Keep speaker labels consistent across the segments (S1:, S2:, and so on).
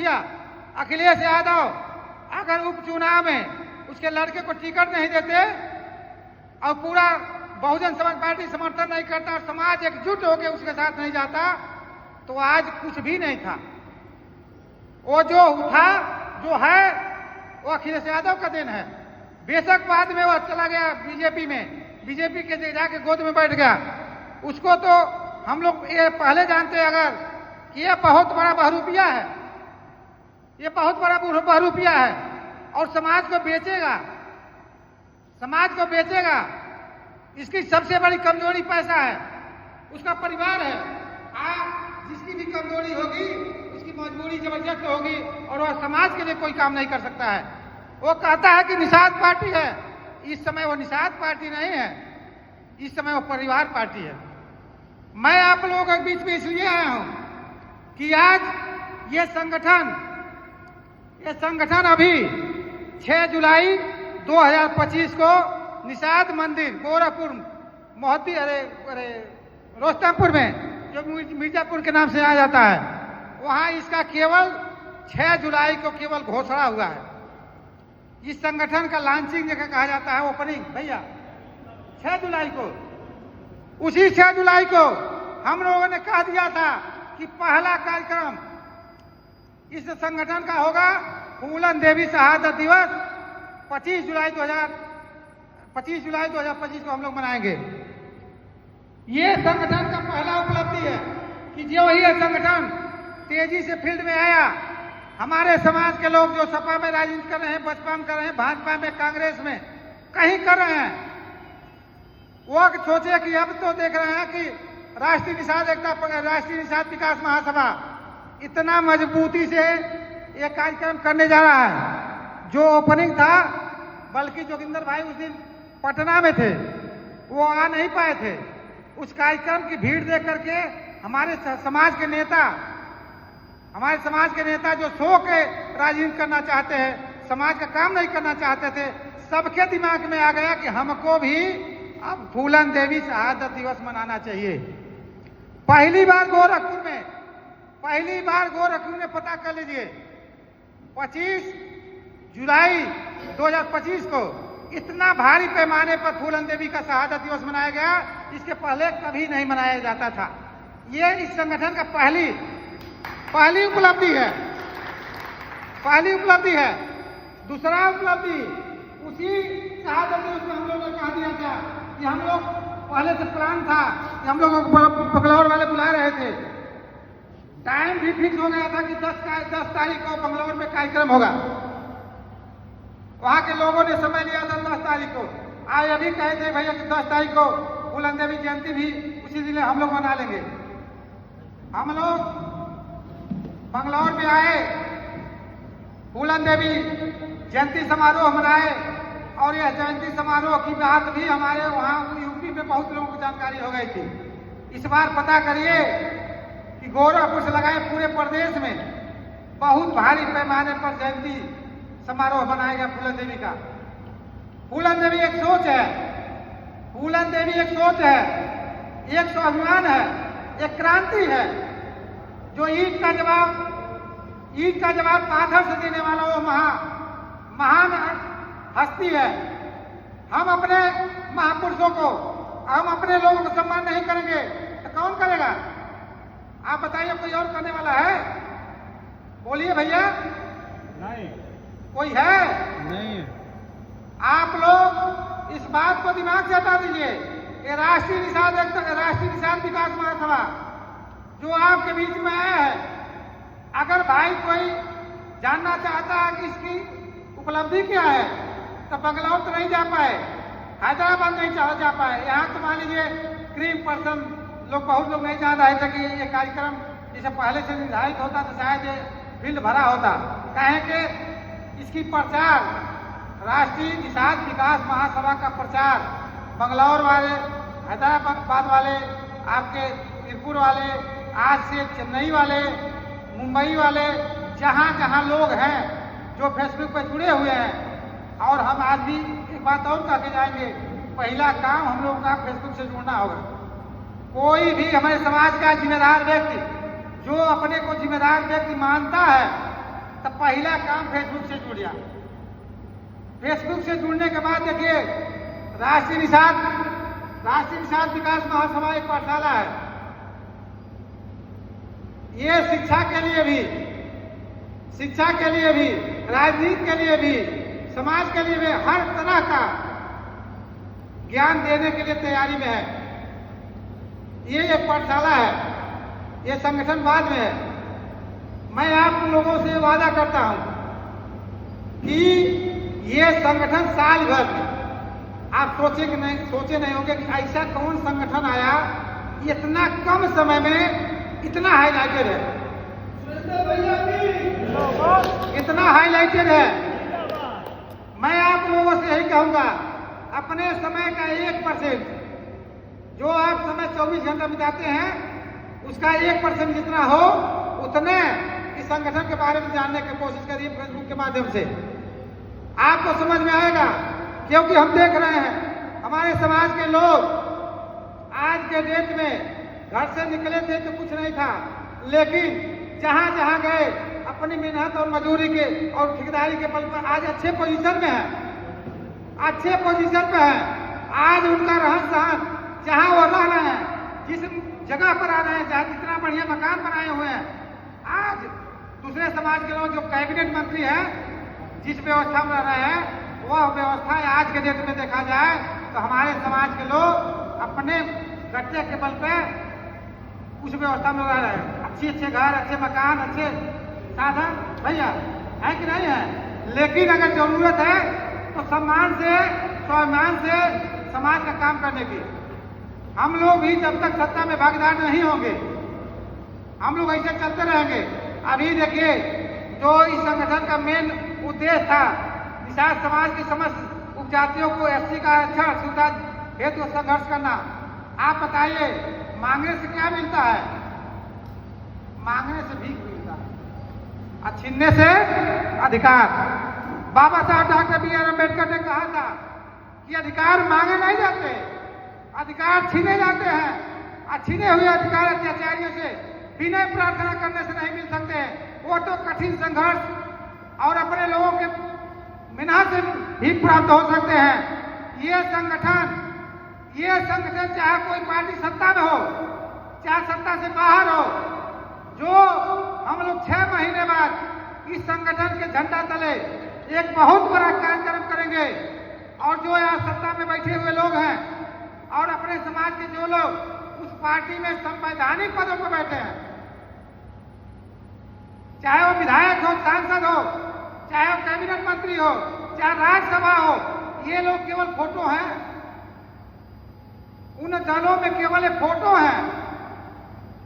S1: मुखिया अखिलेश यादव अगर उपचुनाव में उसके लड़के को टिकट नहीं देते और पूरा बहुजन समाज पार्टी समर्थन नहीं करता और समाज एकजुट होकर उसके साथ नहीं जाता तो आज कुछ भी नहीं था। वो जो उठा जो है वो अखिलेश यादव का देन है। बेशक बाद में वो चला गया बीजेपी में, बीजेपी के जाके गोद में बैठ गया। उसको तो हम लोग ये पहले जानते हैं अगर कि ये बहुत बड़ा बहरूपिया है, ये बहुत बड़ा बहरूपिया है और समाज को बेचेगा, समाज को बेचेगा। इसकी सबसे बड़ी कमजोरी पैसा है, उसका परिवार है। आप जिसकी भी कमजोरी होगी उसकी मजबूरी जबरदस्त होगी और वह समाज के लिए कोई काम नहीं कर सकता है। वो कहता है कि निषाद पार्टी है, इस समय वो निषाद पार्टी नहीं है, इस समय वो परिवार पार्टी है। मैं आप लोगों के बीच में इसलिए आया हूं कि आज ये संगठन अभी 6 जुलाई 2025 को निषाद मंदिर गोरखपुर मोहती रोस्तमपुर में जो मिर्जापुर के नाम से आ जाता है, वहां इसका केवल 6 जुलाई को केवल घोषणा हुआ है। इस संगठन का लॉन्चिंग जगह कहा जाता है, ओपनिंग भैया 6 जुलाई को। उसी 6 जुलाई को हम लोगों ने कह दिया था कि पहला कार्यक्रम इस संगठन का होगा फूलन देवी शहादत दिवस 25 जुलाई 2025 को हम लोग मनाएंगे। ये संगठन का पहला उपलब्धि है कि जो ये संगठन तेजी से फील्ड में आया, हमारे समाज के लोग जो सपा में राजनीति कर रहे हैं, बसपा में कर रहे हैं, भाजपा में, कांग्रेस में कहीं कर रहे हैं, वो सोचे कि अब तो देख रहे हैं कि राष्ट्रीय निषाद विकास महासभा इतना मजबूती से ये कार्यक्रम करने जा रहा है। जो ओपनिंग था, बल्कि जोगिंदर भाई उस दिन पटना में थे, वो आ नहीं पाए थे। उस कार्यक्रम की भीड़ देख करके हमारे समाज के नेता जो सो के राजनीति करना चाहते हैं, समाज का काम नहीं करना चाहते थे, सबके दिमाग में आ गया कि हमको भी अब फूलन देवी शहादत दिवस मनाना चाहिए। पहली बार गोरखपुर में पता कर लीजिए 25 जुलाई 2025 को इतना भारी पैमाने पर फूलन देवी का शहादत दिवस मनाया गया, इसके पहले कभी नहीं मनाया जाता था। ये इस संगठन का पहली उपलब्धि है। दूसरा उपलब्धि उसी शहादत दिवस में हम लोगों ने कहा दिया था कि हम लोग पहले से प्लान था कि हम लोग बंगलौर वाले बुला रहे थे, टाइम भी फिक्स हो गया था कि 10 तारीख को बंगलौर में कार्यक्रम होगा। वहां के लोगों ने समय लिया था 10 तारीख को। आज अभी कहे थे भैया कि 10 तारीख को फूलन देवी जयंती भी उसी दिन हम लोग मना लेंगे। हम लोग बंगलौर में आए, फूलन देवी जयंती समारोह मनाए और यह जयंती समारोह की बात भी हमारे वहां यूपी में बहुत लोगों को जानकारी हो गई थी। इस बार पता करिए कि गोरखपुर से लगाए पूरे प्रदेश में बहुत भारी पैमाने पर जयंती समारोह मनाया गया फूलन देवी का। फूलन देवी एक सोच है, एक स्वाभिमान है, एक क्रांति है। जो ईट का जवाब पाथर से देने वाला वो महान हस्ती है। हम अपने महापुरुषों को, हम अपने लोगों को सम्मान नहीं करेंगे तो कौन करेगा? आप बताइए, कोई और करने वाला है? बोलिए भैया।
S2: नहीं,
S1: कोई है?
S2: नहीं।
S1: आप लोग इस बात को दिमाग से हटा दीजिए कि राष्ट्रीय निषाद विकास महासभा जो आपके बीच में आया है, अगर भाई कोई जानना चाहता है कि इसकी उपलब्धि क्या है तो बंगलौर तो नहीं जा पाए, हैदराबाद नहीं जा पाए। यहाँ तो मान लीजिए क्रीम पर्सन लोग, बहुत लोग नहीं जान रहे थे कि ये कार्यक्रम जैसे पहले से निर्धारित होता तो शायद ये फील्ड भरा होता। कहें कि इसकी प्रचार, राष्ट्रीय निषाद विकास महासभा का प्रचार बंगलौर वाले, हैदराबाद वाले, आपके त्रिपुर वाले, आज से चेन्नई वाले, मुंबई वाले, जहाँ जहाँ लोग हैं जो फेसबुक पर जुड़े हुए हैं। और हम आज भी एक बात और कह के जाएंगे, पहला काम हम लोगों का फेसबुक से जुड़ना होगा। कोई भी हमारे समाज का जिम्मेदार व्यक्ति जो अपने को जिम्मेदार व्यक्ति मानता है, तो पहला काम फेसबुक से जुड़ गया। फेसबुक से जुड़ने के बाद देखिए राष्ट्रीय निषाद विकास महासभा एक पाठशाला है। ये शिक्षा के लिए भी, राजनीति के लिए भी, समाज के लिए भी हर तरह का ज्ञान देने के लिए तैयारी में है। ये एक पाठशाला है, ये संगठन बाद में है। मैं आप लोगों से वादा करता हूं कि ये संगठन साल भर में, आप सोचे नहीं होंगे कि ऐसा कौन संगठन आया इतना कम समय में इतना हाईलाइटेड है, इतना हाईलाइटेड है। मैं आप लोगों से यही कहूंगा, अपने समय का 1% जो आप समय 24 घंटा बिताते हैं उसका 1% जितना हो उतने इस संगठन के बारे में जानने की कोशिश करिए फेसबुक के माध्यम से। आपको समझ में आएगा, क्योंकि हम देख रहे हैं हमारे समाज के लोग आज के डेट में घर से निकले थे तो कुछ नहीं था, लेकिन जहां जहां गए अपनी मेहनत और मजदूरी के और ठेकेदारी के बल पर आज अच्छे पोजीशन में है, अच्छे पोजीशन पे है। आज उनका रहन सहन जहां वो रह रहे हैं, जिस जगह पर आ रहे हैं, जहां जितना बढ़िया मकान बनाए हुए हैं, आज दूसरे समाज के लोग जो कैबिनेट मंत्री हैं जिस व्यवस्था में रह रहे हैं, वह व्यवस्था आज के डेट में देखा जाए तो हमारे समाज के लोग अपने गट्टे के बल पे उस व्यवस्था में रह रहे हैं। अच्छे घर, अच्छे मकान, अच्छे साधन भैया है कि नहीं है। लेकिन अगर जरूरत है तो सम्मान से, स्वाभिमान से समाज का काम करने की। हम लोग भी जब तक सत्ता में भागीदार नहीं होंगे, हम लोग ऐसे चलते रहेंगे। अभी देखिए जो इस संगठन का मेन उद्देश्य था, निषाद समाज की समस्त उपजातियों को SC का आरक्षण सुविधा हेतु संघर्ष करना। आप बताइए मांगने से क्या मिलता है? मांगने से भीख मिलता है और छीनने से अधिकार। बाबा साहब डॉक्टर BR अम्बेडकर ने कहा था कि अधिकार मांगे नहीं जाते, अधिकार छीने जाते हैं। और छीने हुए अधिकार अत्याचारियों से बिना प्रार्थना करने से नहीं मिल सकते हैं। वो तो कठिन संघर्ष और अपने लोगों के मेहनत से भी प्राप्त हो सकते हैं। ये संगठन चाहे कोई पार्टी सत्ता में हो, चाहे सत्ता से बाहर हो, जो हम लोग 6 महीने बाद इस संगठन के झंडा तले एक बहुत बड़ा कार्यक्रम करेंगे। और जो यहाँ सत्ता में बैठे हुए लोग हैं और अपने समाज के जो लोग उस पार्टी में संवैधानिक पदों पर बैठे हैं, चाहे वो विधायक हो, सांसद हो, चाहे वो कैबिनेट मंत्री हो, चाहे राज्यसभा हो, ये लोग केवल फोटो हैं। उन दलों में केवल एक फोटो है।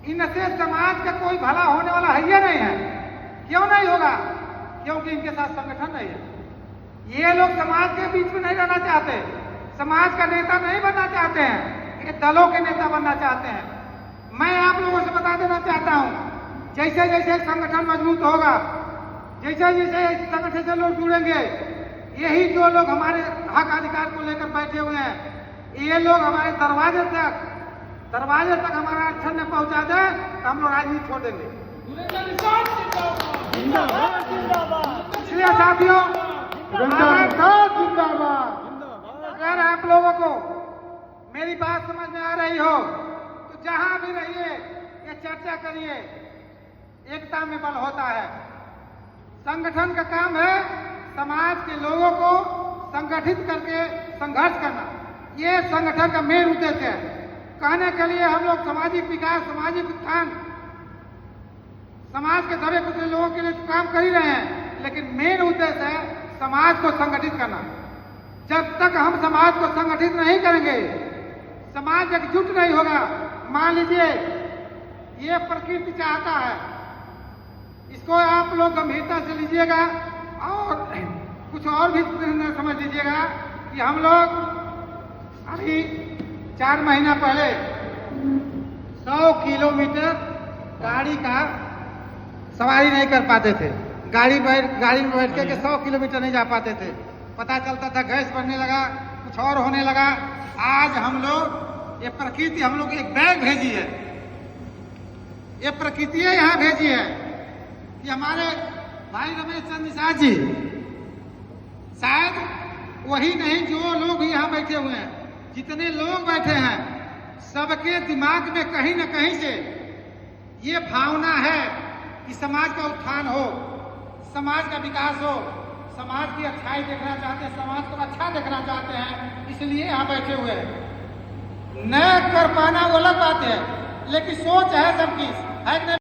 S1: इनसे समाज का कोई भला होने वाला है या नहीं है? क्यों नहीं होगा? क्योंकि इनके साथ संगठन नहीं है। ये लोग समाज के बीच में नहीं रहना चाहते, समाज का नेता नहीं बनना चाहते हैं, ये दलों के नेता बनना चाहते हैं। मैं आप लोगों से बता देना चाहता हूं, जैसे जैसे संगठन मजबूत होगा, जैसे जैसे इस संगठन से लोग जुड़ेंगे, यही जो लोग हमारे हक अधिकार को लेकर बैठे हुए हैं, ये लोग हमारे दरवाजे तक हमारा आरक्षण न पहुंचा दे तो हम लोग राजनीति छोड़ देंगे। इसलिए साथियों, अगर आप लोगों को मेरी बात समझ में आ रही हो तो जहां भी रहिए ये चर्चा करिए। एकता में बल होता है। संगठन का काम है समाज के लोगों को संगठित करके संघर्ष करना। ये संगठन का मेन उद्देश्य है। कहने के लिए हम लोग सामाजिक विकास, सामाजिक उत्थान, समाज के दबे कुचले लोगों के लिए काम कर ही रहे हैं, लेकिन मेन उद्देश्य है समाज को संगठित करना। जब तक हम समाज को संगठित नहीं करेंगे, समाज एकजुट नहीं होगा। मान लीजिए ये प्रकृति चाहता है, इसको आप लोग गंभीरता से लीजिएगा और कुछ और भी समझ लीजिएगा कि हम लोग अभी 4 महीना पहले 100 किलोमीटर गाड़ी का सवारी नहीं कर पाते थे। गाड़ी में बैठ के 100 किलोमीटर नहीं जा पाते थे। पता चलता था गैस बढ़ने लगा, कुछ और होने लगा। आज हम लोग ये प्रकृति हम लोग एक बैग भेजी है, ये प्रकृति यहाँ भेजी है कि हमारे भाई रमेश चंद्र निषाद जी, शायद वही नहीं जो लोग यहाँ बैठे हुए हैं, जितने लोग बैठे हैं सबके दिमाग में कहीं न कहीं से ये भावना है कि समाज का उत्थान हो, समाज का विकास हो, समाज की अच्छाई देखना चाहते हैं, समाज को अच्छा देखना चाहते हैं, इसलिए यहाँ बैठे हुए हैं। न कर पाना वो अलग बात है, लेकिन सोच है सबकी है कि नहीं?